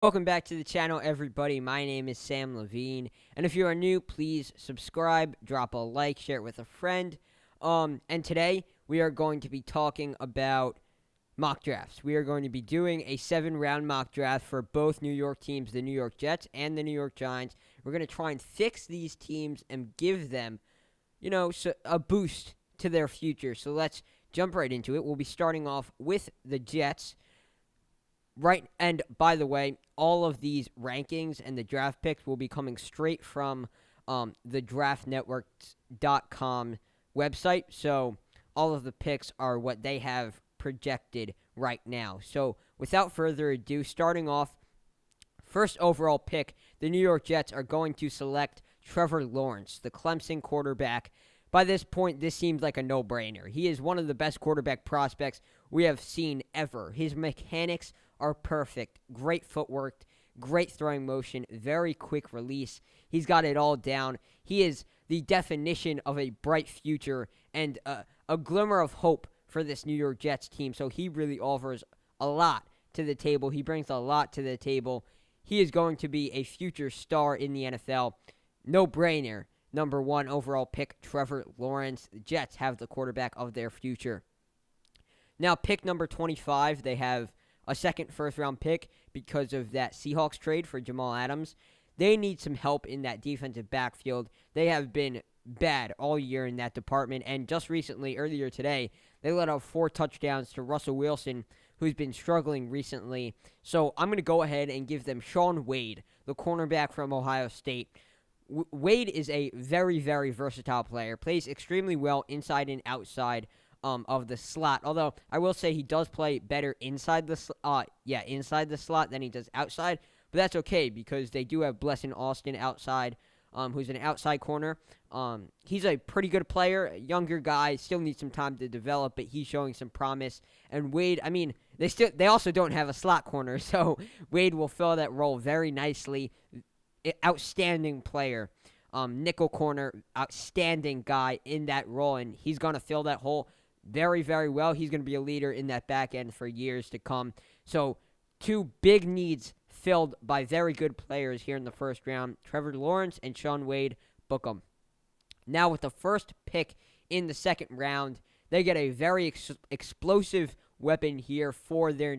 Welcome back to the channel, everybody. My name is Sam Levine, and if you are new, please subscribe, drop a like, share it with a friend. And today we are going to be talking about mock drafts. We are going to be doing a 7-round mock draft for both New York teams, the New York Jets and the New York Giants. We're going to try and fix these teams and give them, a boost to their future. So let's jump right into it. We'll be starting off with the Jets. Right, and by the way, all of these rankings and the draft picks will be coming straight from the draftnetworks.com website. So all of the picks are what they have projected right now. So without further ado, starting off, first overall pick, the New York Jets are going to select Trevor Lawrence, the Clemson quarterback. By this point, this seems like a no-brainer. He is one of the best quarterback prospects we have seen ever. His mechanics are perfect. Great footwork, great throwing motion, very quick release. He's got it all down. He is the definition of a bright future and a glimmer of hope for this New York Jets team. So he really offers a lot to the table. He brings a lot to the table. He is going to be a future star in the NFL. No-brainer. Number 1 overall pick, Trevor Lawrence. The Jets have the quarterback of their future. Now, pick number 25, they have a second first-round pick because of that Seahawks trade for Jamal Adams. They need some help in that defensive backfield. They have been bad all year in that department, and just recently, earlier today, they let out 4 touchdowns to Russell Wilson, who's been struggling recently. So I'm going to go ahead and give them Shaun Wade, the cornerback from Ohio State. Wade is a very, very versatile player, plays extremely well inside and outside of the slot. Although I will say he does play better inside the slot than he does outside. But that's okay because they do have Blesson Austin outside, who's an outside corner. He's a pretty good player, a younger guy, still needs some time to develop, but he's showing some promise. And Wade, they also don't have a slot corner, so Wade will fill that role very nicely. Outstanding player, nickel corner, outstanding guy in that role, and he's going to fill that hole very, very well. He's going to be a leader in that back end for years to come. So 2 big needs filled by very good players here in the first round, Trevor Lawrence and Shaun Wade. Book 'em. Now with the first pick in the second round, they get a very explosive weapon here for their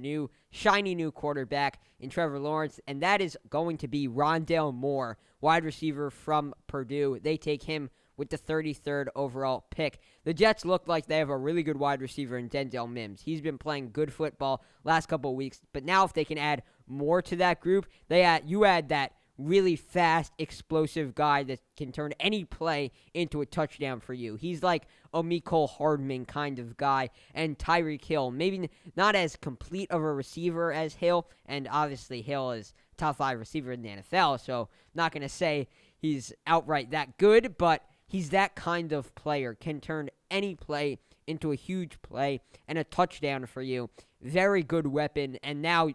shiny new quarterback in Trevor Lawrence, and that is going to be Rondelle Moore, wide receiver from Purdue. They take him with the 33rd overall pick. The Jets look like they have a really good wide receiver in Denzel Mims. He's been playing good football last couple of weeks, but now if they can add more to that group, you add that really fast, explosive guy that can turn any play into a touchdown for you. He's like a Mecole Hardman kind of guy, and Tyreke Hill. Maybe not as complete of a receiver as Hill, and obviously Hill is top 5 receiver in the NFL, so not going to say he's outright that good, but he's that kind of player, can turn any play into a huge play and a touchdown for you. Very good weapon, and now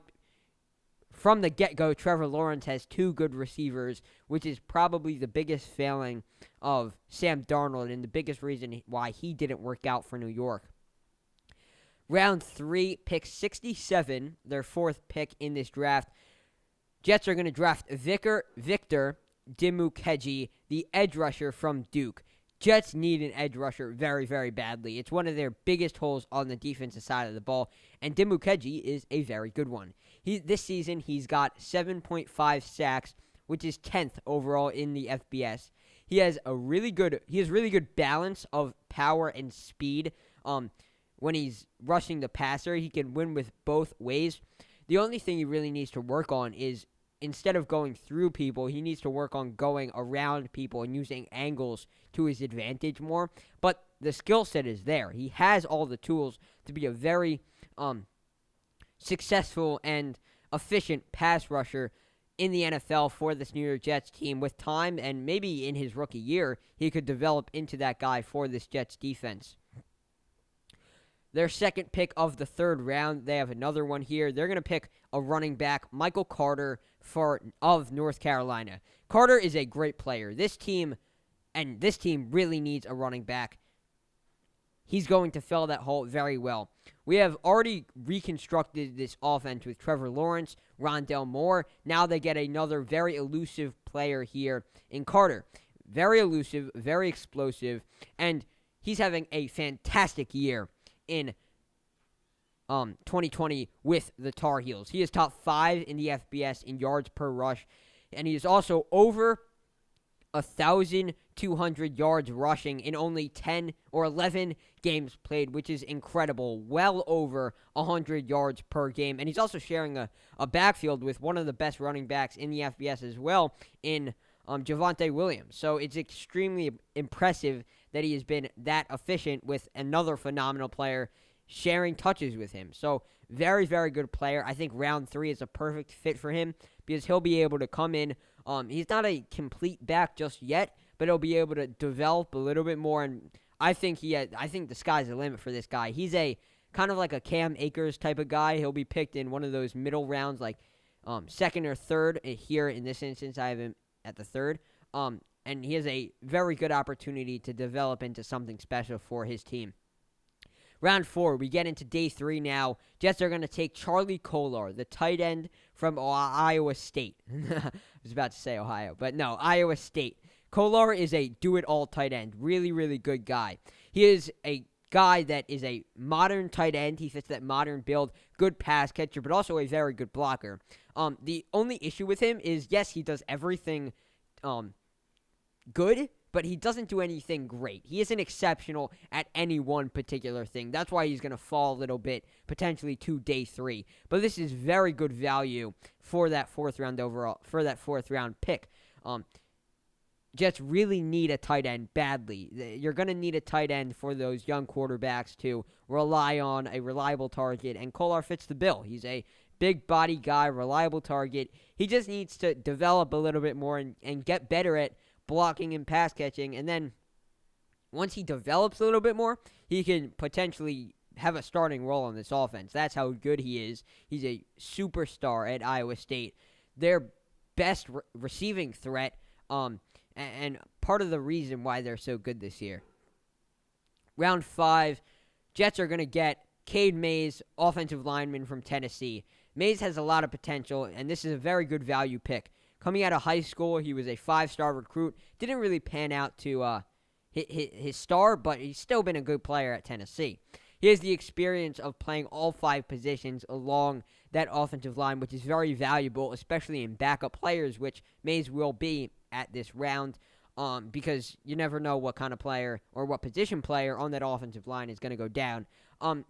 from the get-go, Trevor Lawrence has 2 good receivers, which is probably the biggest failing of Sam Darnold and the biggest reason why he didn't work out for New York. Round 3, pick 67, their 4th pick in this draft. Jets are going to draft Victor Dimukeje, the edge rusher from Duke. Jets need an edge rusher very, very badly. It's one of their biggest holes on the defensive side of the ball, and Dimukeje is a very good one. This season, he's got 7.5 sacks, which is 10th overall in the FBS. He has really good balance of power and speed. When he's rushing the passer, he can win with both ways. The only thing he really needs to work on is instead of going through people, he needs to work on going around people and using angles to his advantage more. But the skill set is there. He has all the tools to be a very successful and efficient pass rusher in the NFL for this New York Jets team. With time and maybe in his rookie year, he could develop into that guy for this Jets defense. Their second pick of the 3rd round, they have another one here. They're going to pick a running back, Michael Carter of North Carolina. Carter is a great player. This team really needs a running back. He's going to fill that hole very well. we have already reconstructed this offense with Trevor Lawrence, Rondelle Moore. Now they get another very elusive player here in Carter. Very elusive, very explosive, and he's having a fantastic year in 2020 with the Tar Heels. He is top 5 in the FBS in yards per rush, and he is also over 1,200 yards rushing in only 10 or 11 games played, which is incredible. Well over 100 yards per game. And he's also sharing a backfield with one of the best running backs in the FBS as well in Javonte Williams. So it's extremely impressive that he has been that efficient with another phenomenal player sharing touches with him. So very, very good player. I think round 3 is a perfect fit for him because he'll be able to come in. He's not a complete back just yet, but he'll be able to develop a little bit more. And I think the sky's the limit for this guy. He's a kind of like a Cam Akers type of guy. He'll be picked in one of those middle rounds, like second or third. Here in this instance, I have him at the third. And he has a very good opportunity to develop into something special for his team. Round 4, we get into day 3 now. Jets are going to take Charlie Kolar, the tight end from Iowa State. I was about to say Ohio, but no, Iowa State. Kolar is a do-it-all tight end. Really, really good guy. He is a guy that is a modern tight end. He fits that modern build. Good pass catcher, but also a very good blocker. The only issue with him is, yes, he does everything good, but he doesn't do anything great. He isn't exceptional at any one particular thing. That's why he's going to fall a little bit, potentially to day 3. But this is very good value for that 4th round pick. Jets really need a tight end badly. You're going to need a tight end for those young quarterbacks to rely on a reliable target, and Kolar fits the bill. He's a big body guy, reliable target. He just needs to develop a little bit more and get better at blocking and pass catching, and then once he develops a little bit more, he can potentially have a starting role on this offense. That's how good he is. He's a superstar at Iowa State. Their best receiving threat, and part of the reason why they're so good this year. Round 5, Jets are going to get Kade Mays, offensive lineman from Tennessee. Mays has a lot of potential, and this is a very good value pick. Coming out of high school, he was a 5-star recruit. Didn't really pan out to hit his star, but he's still been a good player at Tennessee. He has the experience of playing all 5 positions along that offensive line, which is very valuable, especially in backup players, which Mays will be at this round, because you never know what kind of player or what position player on that offensive line is going to go down.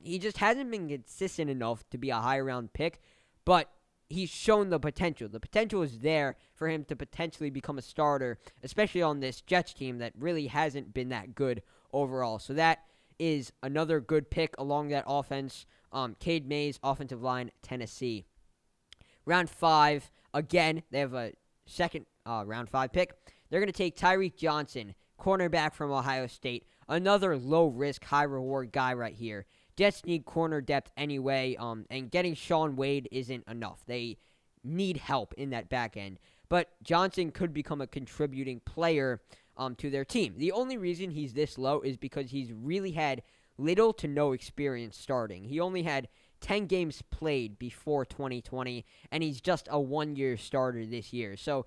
He just hasn't been consistent enough to be a high-round pick, but he's shown the potential. The potential is there for him to potentially become a starter, especially on this Jets team that really hasn't been that good overall. So that is another good pick along that offense. Kade Mays, offensive line, Tennessee. Round 5, again, they have a second round 5 pick. They're going to take Tyreke Johnson, cornerback from Ohio State. Another low-risk, high-reward guy right here. Jets need corner depth anyway, and getting Shaun Wade isn't enough. They need help in that back end. But Johnson could become a contributing player to their team. The only reason he's this low is because he's really had little to no experience starting. He only had 10 games played before 2020, and he's just a one-year starter this year. So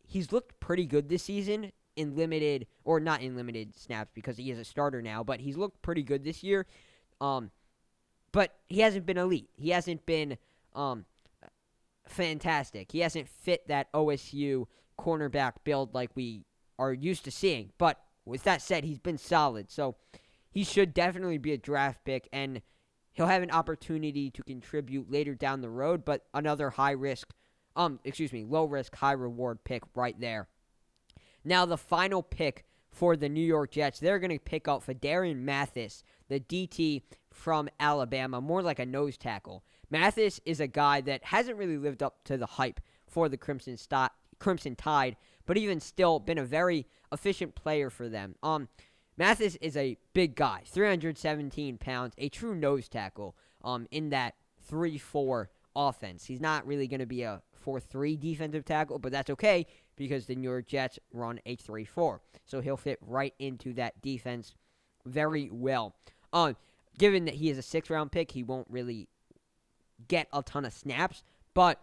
he's looked pretty good this season in limited, or not in limited snaps because he is a starter now, but he's looked pretty good this year. But he hasn't been elite. He hasn't been fantastic. He hasn't fit that OSU cornerback build like we are used to seeing. But with that said, he's been solid. So he should definitely be a draft pick, and he'll have an opportunity to contribute later down the road, but another low risk, high reward pick right there. Now the final pick for the New York Jets, they're going to pick up Phidarian Mathis, the DT from Alabama, more like a nose tackle. Mathis is a guy that hasn't really lived up to the hype for the Crimson Tide, but even still been a very efficient player for them. Mathis is a big guy, 317 pounds, a true nose tackle in that 3-4 offense. He's not really going to be a 4-3 defensive tackle, but that's okay because the New York Jets run a 3-4. So he'll fit right into that defense very well. given that he is a 6th-round pick, he won't really get a ton of snaps, but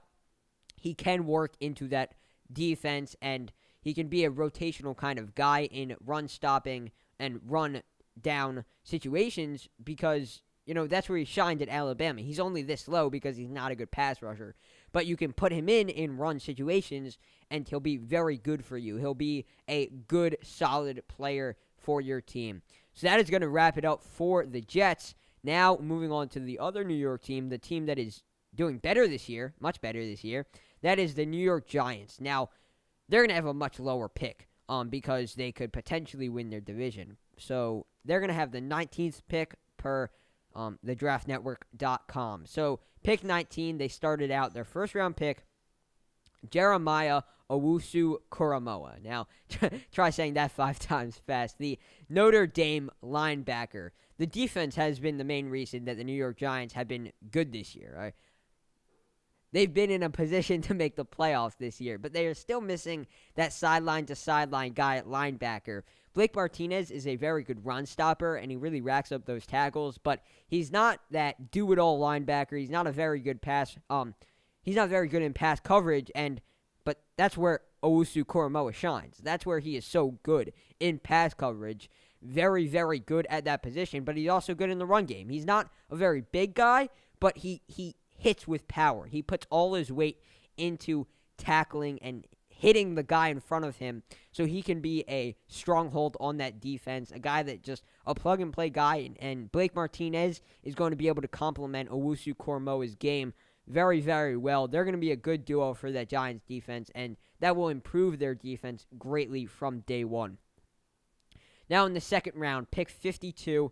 he can work into that defense, and he can be a rotational kind of guy in run stopping and run down situations because, that's where he shined at Alabama. He's only this low because he's not a good pass rusher, but you can put him in run situations, and he'll be very good for you. He'll be a good, solid player for your team. So that is going to wrap it up for the Jets. Now, moving on to the other New York team, the team that is doing better this year, much better this year, that is the New York Giants. Now, they're going to have a much lower pick because they could potentially win their division. So they're going to have the 19th pick per thedraftnetwork.com. So pick 19, they started out their first-round pick, Jeremiah Owusu-Koramoah. Now, try saying that 5 times fast. The Notre Dame linebacker. The defense has been the main reason that the New York Giants have been good this year. Right? They've been in a position to make the playoffs this year, but they are still missing that sideline-to-sideline guy at linebacker. Blake Martinez is a very good run stopper, and he really racks up those tackles, but he's not that do-it-all linebacker. He's not a very good pass. He's not very good in pass coverage, but that's where Owusu-Koramoah shines. That's where he is so good in pass coverage. Very, very good at that position, but he's also good in the run game. He's not a very big guy, but he hits with power. He puts all his weight into tackling and hitting the guy in front of him so he can be a stronghold on that defense, a guy that just a plug-and-play guy, and Blake Martinez is going to be able to complement Owusu-Koramoah's game very, very well. They're going to be a good duo for that Giants defense, and that will improve their defense greatly from day one. Now in the second round, pick 52,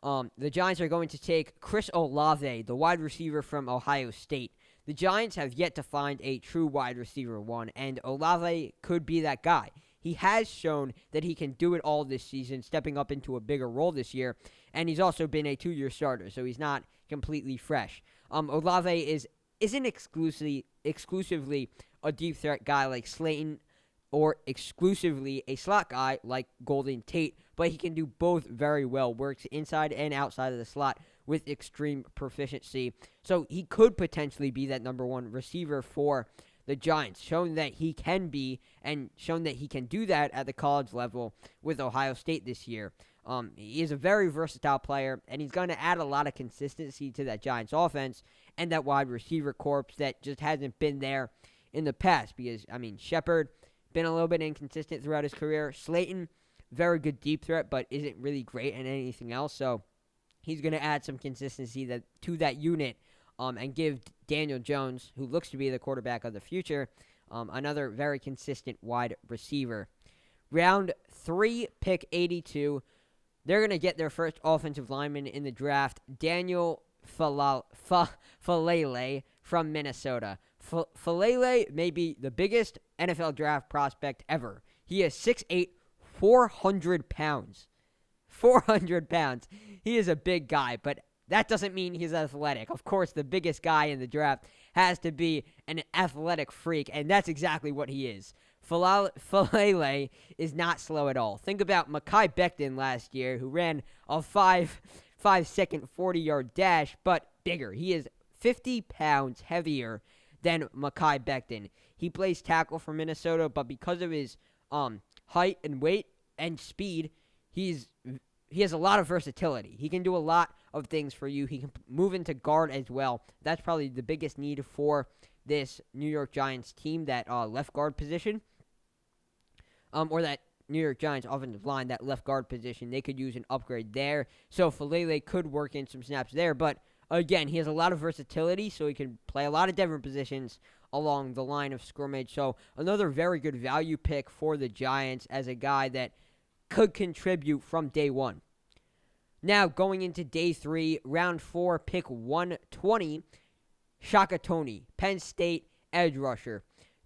the Giants are going to take Chris Olave, the wide receiver from Ohio State. The Giants have yet to find a true wide receiver one, and Olave could be that guy. He has shown that he can do it all this season, stepping up into a bigger role this year, and he's also been a 2-year starter, so he's not completely fresh. Olave isn't exclusively a deep threat guy like Slayton or exclusively a slot guy like Golden Tate, but he can do both very well, works inside and outside of the slot with extreme proficiency. So he could potentially be that number one receiver for the Giants, showing that he can be and shown that he can do that at the college level with Ohio State this year. He is a very versatile player, and he's going to add a lot of consistency to that Giants offense and that wide receiver corps that just hasn't been there in the past because, Shepard, been a little bit inconsistent throughout his career. Slayton, very good deep threat, but isn't really great at anything else, so he's going to add some consistency to that unit and give Daniel Jones, who looks to be the quarterback of the future, another very consistent wide receiver. Round 3, pick 82. They're going to get their first offensive lineman in the draft, Daniel Faalele from Minnesota. Faalele may be the biggest NFL draft prospect ever. He is 6'8", 400 pounds. 400 pounds. He is a big guy, but that doesn't mean he's athletic. Of course, the biggest guy in the draft has to be an athletic freak, and that's exactly what he is. Faalele is not slow at all. Think about Mekhi Becton last year, who ran a 5-second 40-yard dash, but bigger. He is 50 pounds heavier than Mekhi Becton. He plays tackle for Minnesota, but because of his height and weight and speed, he has a lot of versatility. He can do a lot of things for you. He can move into guard as well. That's probably the biggest need for this New York Giants team, that left guard position. Or that New York Giants offensive line, that left guard position. They could use an upgrade there. So Faalele could work in some snaps there. But, again, he has a lot of versatility, so he can play a lot of different positions along the line of scrimmage. So another very good value pick for the Giants as a guy that could contribute from day one. Now, going into day 3, round 4, pick 120, Shaka Toney, Penn State edge rusher.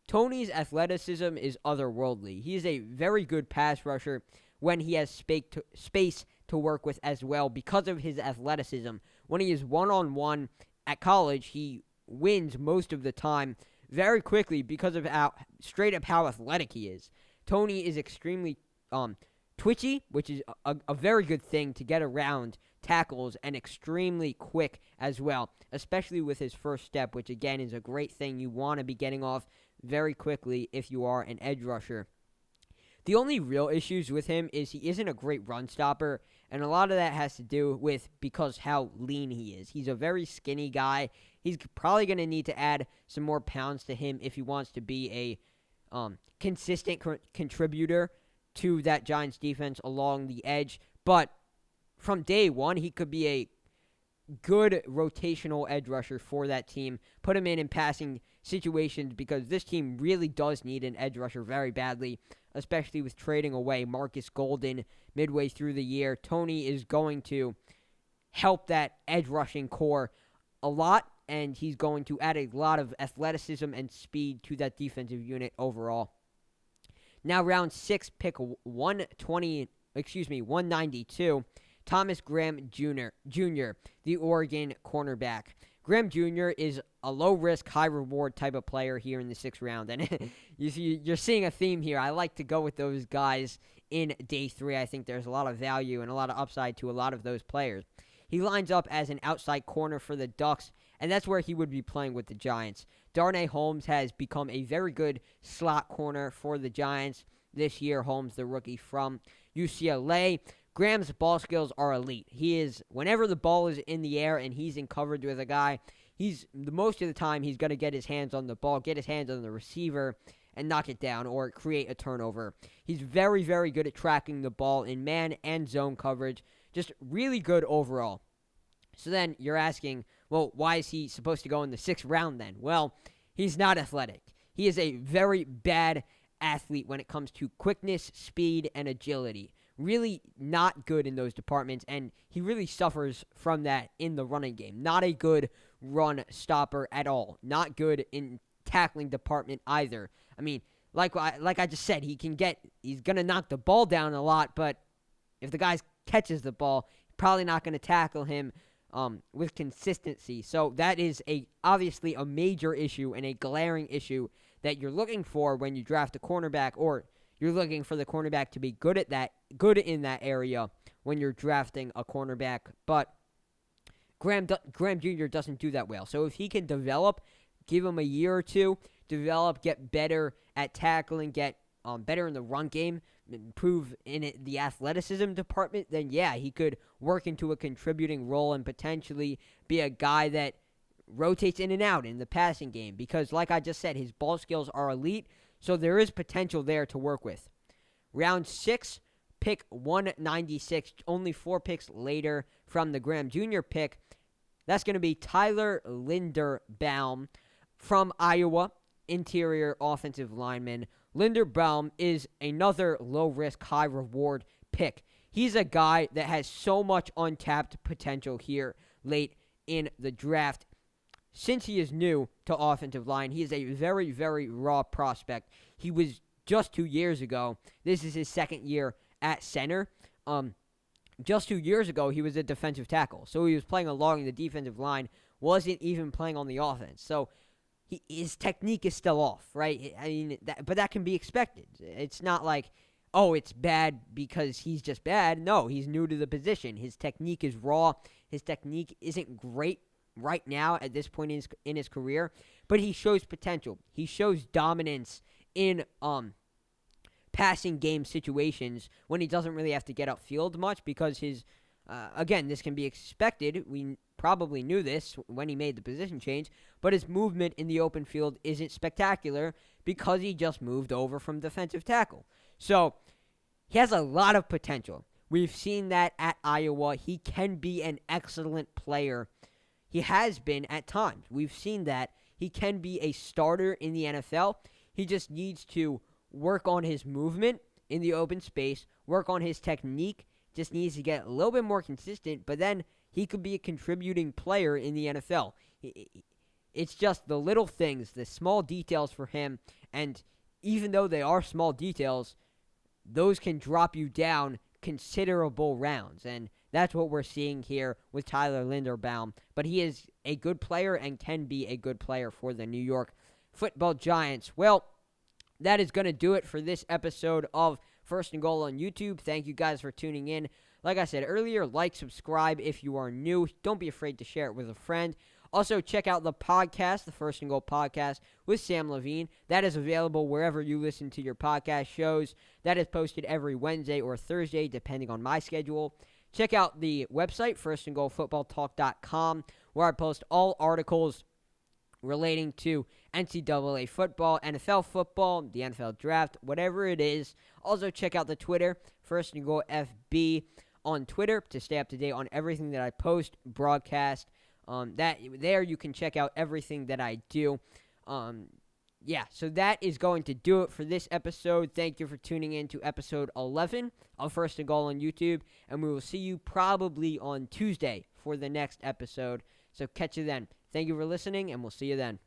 Toney's athleticism is otherworldly. He is a very good pass rusher when he has space to work with as well because of his athleticism. When he is one-on-one at college, he wins most of the time very quickly because of how athletic he is. Toney is extremely twitchy, which is a very good thing to get around tackles, and extremely quick as well, especially with his first step, which again is a great thing. You want to be getting off very quickly if you are an edge rusher. The only real issues with him is he isn't a great run stopper, and a lot of that has to do with because how lean he is. He's a very skinny guy. He's probably going to need to add some more pounds to him if he wants to be a consistent contributor to that Giants defense along the edge. But from day one, he could be a good rotational edge rusher for that team. Put him in passing situations because this team really does need an edge rusher very badly, especially with trading away Marcus Golden midway through the year. Tony is going to help that edge rushing core a lot, and he's going to add a lot of athleticism and speed to that defensive unit overall. Now, round 6, pick 192, Thomas Graham Jr., the Oregon cornerback. Graham Jr. is a low-risk, high-reward type of player here in the 6th round. And you're seeing a theme here. I like to go with those guys in day 3. I think there's a lot of value and a lot of upside to a lot of those players. He lines up as an outside corner for the Ducks, and that's where he would be playing with the Giants. Darnay Holmes has become a very good slot corner for the Giants this year. Holmes, the rookie from UCLA. Graham's ball skills are elite. He is, whenever the ball is in the air and he's in coverage with a guy, most of the time he's going to get his hands on the ball, get his hands on the receiver, and knock it down or create a turnover. He's very, very good at tracking the ball in man and zone coverage. Just really good overall. So then you're asking, well, why is he supposed to go in the 6th round then? Well, he's not athletic. He is a very bad athlete when it comes to quickness, speed, and agility. Really not good in those departments, and he really suffers from that in the running game. Not a good run stopper at all. Not good in tackling department either. I mean, like I just said, he's going to knock the ball down a lot, but if the guy catches the ball, probably not going to tackle him with consistency. So that is obviously a major issue and a glaring issue that you're looking for when you draft a cornerback, or you're looking for the cornerback to be good in that area when you're drafting a cornerback. But Graham Jr. doesn't do that well. So if he can develop, give him a year or two, develop, get better at tackling, get better in the run game, improve in the athleticism department, then yeah, he could work into a contributing role and potentially be a guy that rotates in and out in the passing game. Because like I just said, his ball skills are elite. So there is potential there to work with. Round 6, pick 196, only 4 picks later from the Graham Jr. pick. That's going to be Tyler Linderbaum from Iowa, interior offensive lineman. Linderbaum is another low-risk, high-reward pick. He's a guy that has so much untapped potential here late in the draft. Since he is new to offensive line, he is a very, very raw prospect. He was just 2 years ago. This is his 2nd year at center. Just 2 years ago, he was a defensive tackle. So he was playing along the defensive line, wasn't even playing on the offense. So his technique is still off, right? I mean, but that can be expected. It's not like, oh, it's bad because he's just bad. No, he's new to the position. His technique is raw. His technique isn't great right now at this point in his career, but he shows potential. He shows dominance in passing game situations when he doesn't really have to get upfield much because again, this can be expected. We probably knew this when he made the position change, but his movement in the open field isn't spectacular because he just moved over from defensive tackle. So he has a lot of potential. We've seen that at Iowa. He can be an excellent player. He has been at times. We've seen that. He can be a starter in the NFL. He just needs to work on his movement in the open space, work on his technique, just needs to get a little bit more consistent, but then he could be a contributing player in the NFL. It's just the little things, the small details for him, and even though they are small details, those can drop you down considerable rounds, and that's what we're seeing here with Tyler Linderbaum. But he is a good player and can be a good player for the New York Football Giants. Well, that is going to do it for this episode of First and Goal on YouTube. Thank you guys for tuning in. Like I said earlier, like, subscribe if you are new. Don't be afraid to share it with a friend. Also, check out the podcast, the First and Goal podcast with Sam Levine. That is available wherever you listen to your podcast shows. That is posted every Wednesday or Thursday, depending on my schedule. Check out the website, firstandgoalfootballtalk.com, where I post all articles relating to NCAA football, NFL football, the NFL draft, whatever it is. Also, check out the Twitter, First and Goal FB on Twitter to stay up to date on everything that I post, broadcast. There you can check out everything that I do. So that is going to do it for this episode. Thank you for tuning in to episode 11 of First and Goal on YouTube, and we will see you probably on Tuesday for the next episode. So catch you then. Thank you for listening, and we'll see you then.